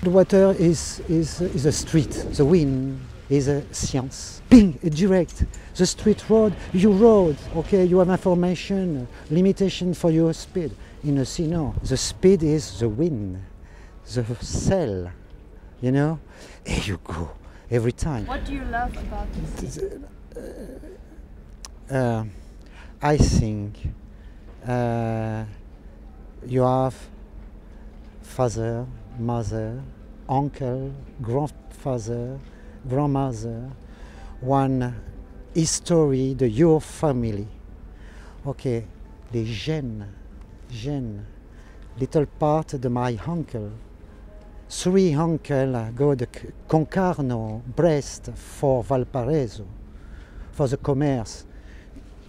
The water is a street, the wind is a science. Bing, direct, the street road, you rode, okay, you have information, limitation for your speed. In a sea, no, the speed is the wind, the sail, you know, and you go every time. What do you love about this? I think you have father, mother, uncle, grandfather, grandmother, one history de your family. Okay, les gènes, little part de my uncle. 3 uncle go to Concarneau, Brest for Valparaiso, for the commerce,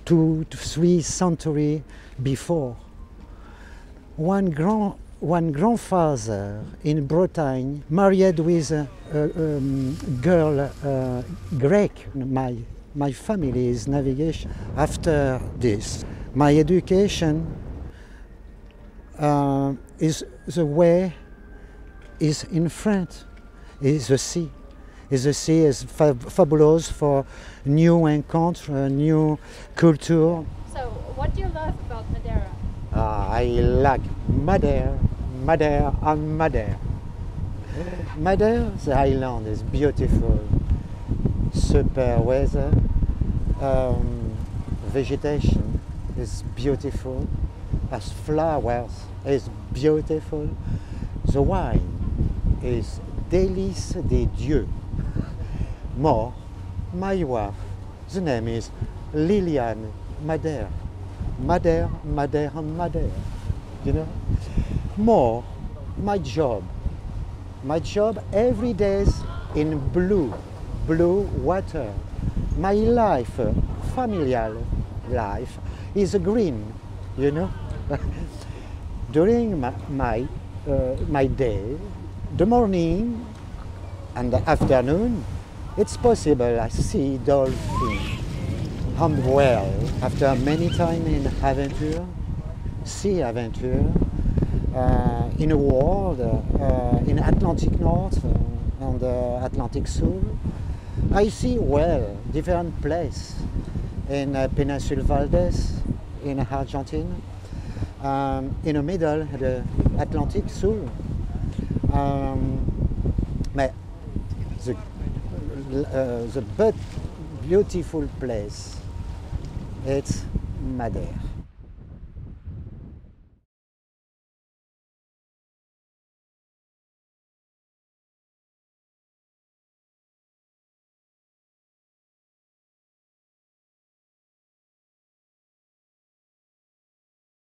2 to 3 centuries before. One grandfather in Bretagne married with a girl Greek. My family is navigation. After this, my education is the way is in France, is the sea. The sea is fabulous for new encounter, new culture. So, what do you love about Madeira? I like Madeira, and Madeira. Madeira, the island is beautiful, super weather, vegetation is beautiful, as flowers is beautiful. The wine is délice des dieux. More, my wife, the name is Liliane Madeira. Madeira, you know. More, my job every day is in blue water. My life, familial life, is green, you know. During my day, the morning and the afternoon, it's possible I see dolphins. And well, after many time in adventure, sea adventure, in a world, in Atlantic North and Atlantic South, I see well different places in Península Valdés, in Argentina, in the middle of the Atlantic South. But the beautiful place, it's Madeira.